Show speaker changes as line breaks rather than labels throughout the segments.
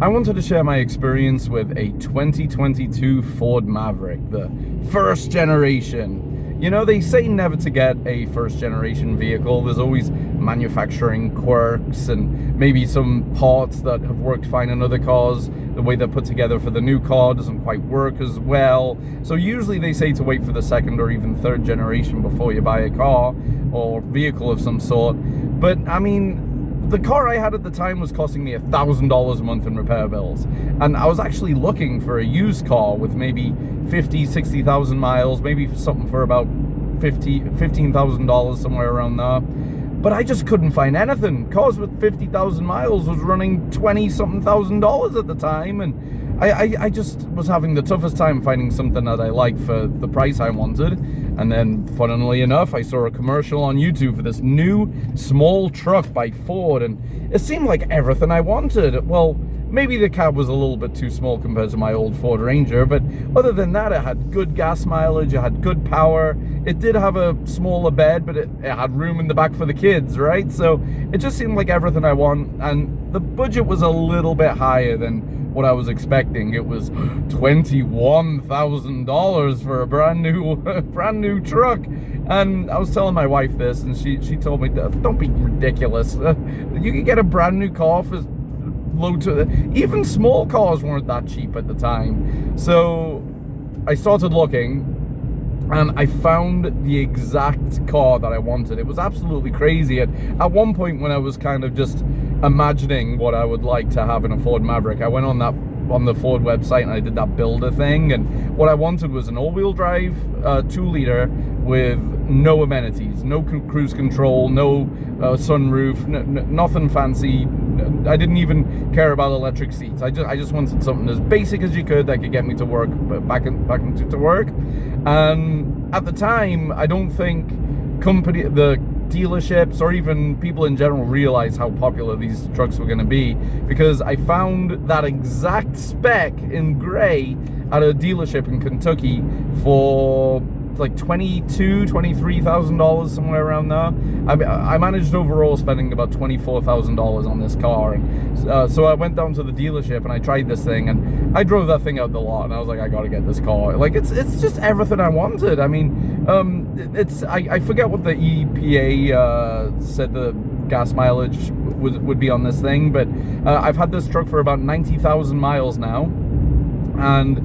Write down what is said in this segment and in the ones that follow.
I wanted to share my experience with a 2022 Ford Maverick, the first generation. You know, they say never to get a first generation vehicle. There's always manufacturing quirks and maybe some parts that have worked fine in other cars. The way they're put together for the new car doesn't quite work as well. So usually they say to wait for the second or even third generation before you buy a car or vehicle of some sort. But I mean, the car I had at the time was costing me $1,000 a month in repair bills. And I was actually looking for a used car with maybe 50, 60,000 miles, maybe something for about $15,000, somewhere around there. But I just couldn't find anything. Cars with 50,000 miles was running 20-something thousand dollars at the time. And I just was having the toughest time finding something that I liked for the price I wanted. And then, funnily enough, I saw a commercial on YouTube for this new small truck by Ford, and it seemed like everything I wanted. Well, maybe the cab was a little bit too small compared to my old Ford Ranger, but other than that, it had good gas mileage, it had good power. It did have a smaller bed, but it had room in the back for the kids, right? So it just seemed like everything I want, and the budget was a little bit higher than what I was expecting. It was $21,000 for a brand new truck. And I was telling my wife this, and she told me, don't be ridiculous. You can get a brand new car for low to, even small cars weren't that cheap at the time. So I started looking, and I found the exact car that I wanted. It was absolutely crazy. At one point, when I was kind of just imagining what I would like to have in a Ford Maverick, I went on the Ford website and I did that builder thing, and what I wanted was an all-wheel drive 2-liter with no amenities, no cruise control, no sunroof, nothing fancy. I didn't even care about electric seats. I just wanted something as basic as you could that could get me to work, back into work. And at the time, I don't think the dealerships or even people in general realized how popular these trucks were going to be, because I found that exact spec in gray at a dealership in Kentucky for like $23,000, somewhere around there. I managed overall spending about $24,000 on this car, and so I went down to the dealership and I tried this thing, and I drove that thing out the lot, and I was like, I gotta get this car. Like, it's just everything I wanted. I mean, I forget what the EPA said the gas mileage would be on this thing, but I've had this truck for about 90,000 miles now, and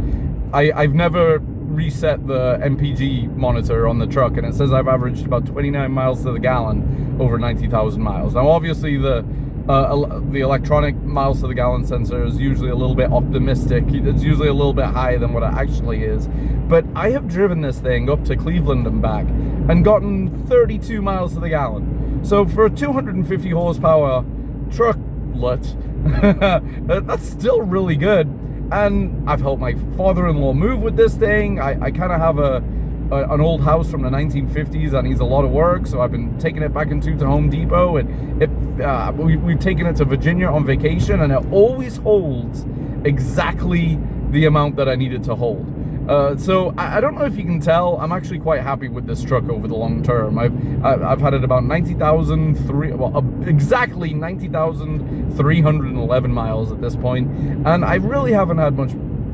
I've never reset the MPG monitor on the truck, and it says I've averaged about 29 miles to the gallon over 90,000 miles. Now, obviously, the electronic miles to the gallon sensor is usually a little bit optimistic. It's usually a little bit higher than what it actually is. But I have driven this thing up to Cleveland and back and gotten 32 miles to the gallon. So for a 250 horsepower trucklet, that's still really good. And I've helped my father-in-law move with this thing. I kind of have an old house from the 1950s that needs a lot of work, so I've been taking it back into to Home Depot, and we've taken it to Virginia on vacation, and it always holds exactly the amount that I needed to hold. So I don't know if you can tell, I'm actually quite happy with this truck over the long term. I've had it about exactly 90,311 miles at this point, and I really haven't had much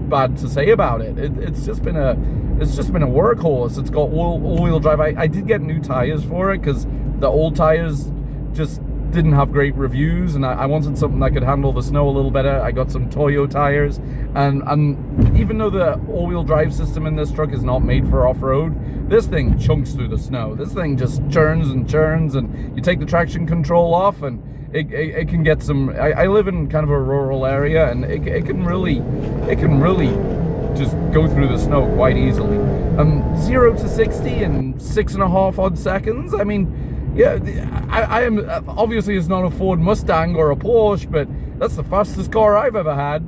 bad to say about it. It's just been a workhorse. It's got all-wheel drive. I did get new tires for it because the old tires just didn't have great reviews, and I wanted something that could handle the snow a little better. I got some Toyo tires, and even though the all-wheel drive system in this truck is not made for off-road, this thing chunks through the snow. This thing just churns and churns, and you take the traction control off, and it can get some. I live in kind of a rural area, and it can really just go through the snow quite easily. 0 to 60 in 6.5 odd seconds. I mean, yeah, I am, obviously it's not a Ford Mustang or a Porsche, but that's the fastest car I've ever had.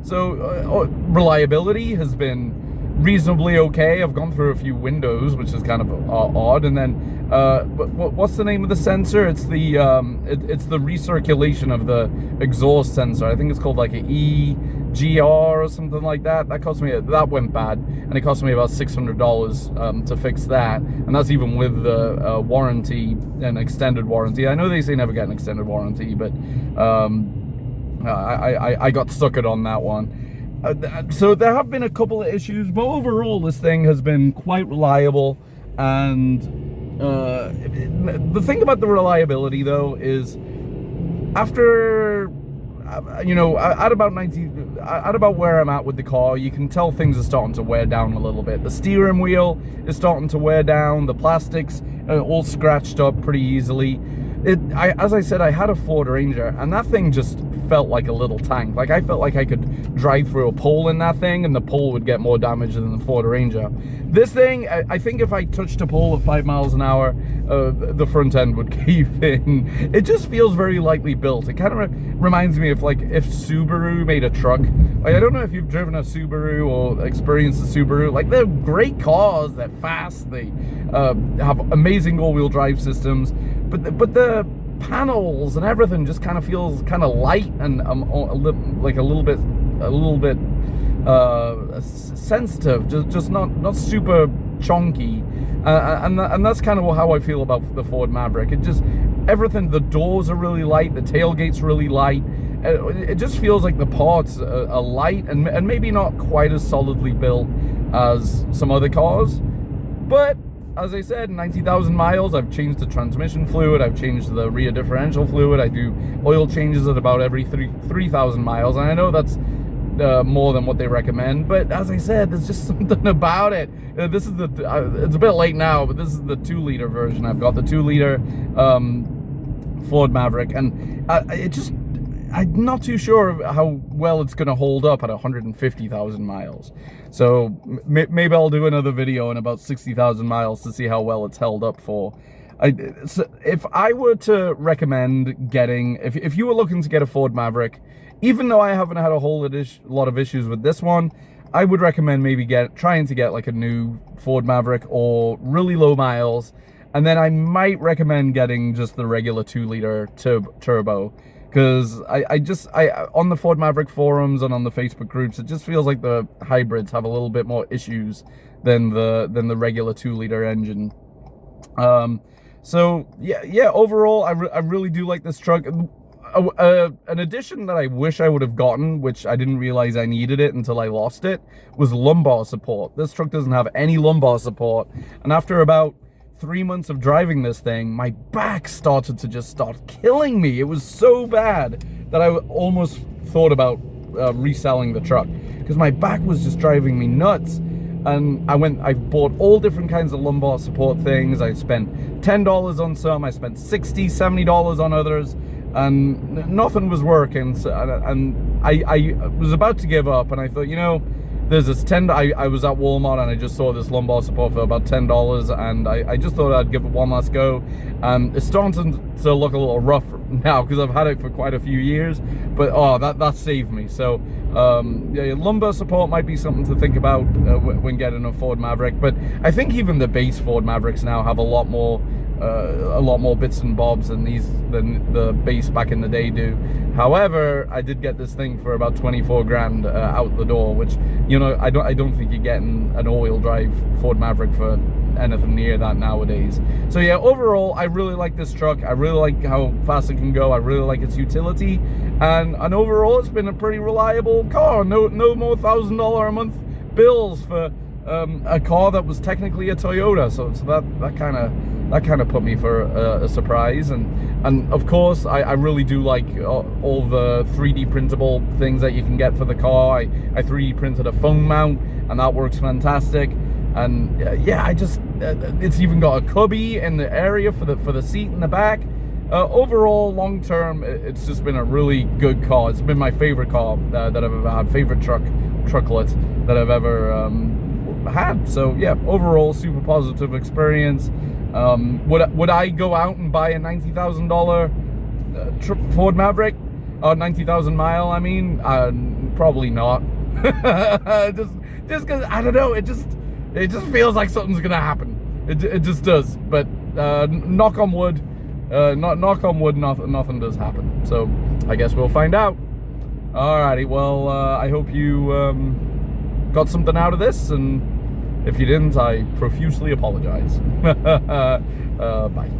So reliability has been reasonably okay. I've gone through a few windows, which is kind of odd. And then what's the name of the sensor? It's the recirculation of the exhaust sensor. I think it's called like an EGR or something like that. That went bad, and it cost me about $600 to fix that, and that's even with the warranty and extended warranty. I know they say never get an extended warranty, but I got suckered on that one. So there have been a couple of issues, but overall this thing has been quite reliable. And the thing about the reliability though is, after at about where I'm at with the car, you can tell things are starting to wear down a little bit. The steering wheel is starting to wear down. The plastics are all scratched up pretty easily. As I said, I had a Ford Ranger, and that thing just felt like a little tank. Like, I felt like I could drive through a pole in that thing, and the pole would get more damage than the Ford Ranger. This thing, I think if I touched a pole at 5 miles an hour, the front end would cave in. It just feels very lightly built. It kind of reminds me of, like, if Subaru made a truck. Like, I don't know if you've driven a Subaru or experienced a Subaru. Like, they're great cars. They're fast. They have amazing all-wheel drive systems. But the panels and everything just kind of feels kind of light and like a little bit sensitive, just not super chunky, and that's kind of how I feel about the Ford Maverick. It just, everything, the doors are really light, the tailgate's really light. It just feels like the parts are light and maybe not quite as solidly built as some other cars, but as I said, 90,000 miles, I've changed the transmission fluid, I've changed the rear differential fluid, I do oil changes at about every 3,000 miles, and I know that's more than what they recommend, but as I said, there's just something about it. This is it's a bit late now, but this is the 2-liter version. I've got the 2-liter Ford Maverick, and I'm not too sure how well it's going to hold up at 150,000 miles. So maybe I'll do another video in about 60,000 miles to see how well it's held up for. So if I were to recommend getting, if you were looking to get a Ford Maverick, even though I haven't had a whole lot of issues with this one, I would recommend maybe trying to get like a new Ford Maverick or really low miles. And then I might recommend getting just the regular 2-liter turbo. Because I on the Ford Maverick forums and on the Facebook groups, it just feels like the hybrids have a little bit more issues than the regular 2-liter engine. So yeah, overall, I really do like this truck. An addition that I wish I would have gotten, which I didn't realize I needed it until I lost it, was lumbar support. This truck doesn't have any lumbar support, and after about 3 months of driving this thing, my back started to just start killing me. It was so bad that I almost thought about reselling the truck, because my back was just driving me nuts. And I bought all different kinds of lumbar support things. I spent $10 on some, I spent $60, $70 on others, and nothing was working. So, and I was about to give up, and I thought, there's this I was at Walmart and I just saw this lumbar support for about $10, and I just thought I'd give it one last go. It's starting to look a little rough now because I've had it for quite a few years, but that saved me. So yeah, lumbar support might be something to think about when getting a Ford Maverick. But I think even the base Ford Mavericks now have a lot more bits and bobs than the base back in the day do. However, I did get this thing for about 24 grand out the door, which I don't think you're getting an all-wheel drive Ford Maverick for anything near that nowadays. So yeah, overall, I really like this truck. I really like how fast it can go. I really like its utility, and overall, it's been a pretty reliable car. No more $1,000 a month bills for a car that was technically a Toyota. So that kind of put me for a surprise. And of course, I really do like all the 3D printable things that you can get for the car. I 3D printed a phone mount, and that works fantastic. And yeah, it's even got a cubby in the area for the seat in the back. Overall, long term, it's just been a really good car. It's been my favorite car that I've ever had, favorite trucklet that I've ever had. So yeah, overall, super positive experience. Would I go out and buy a $90,000 Ford Maverick? 90,000 mile, I mean? Probably not. just because, I don't know, it just feels like something's gonna happen. It just does. But knock on wood, nothing does happen. So I guess we'll find out. Alrighty, well, I hope you got something out of this, and if you didn't, I profusely apologize. Bye.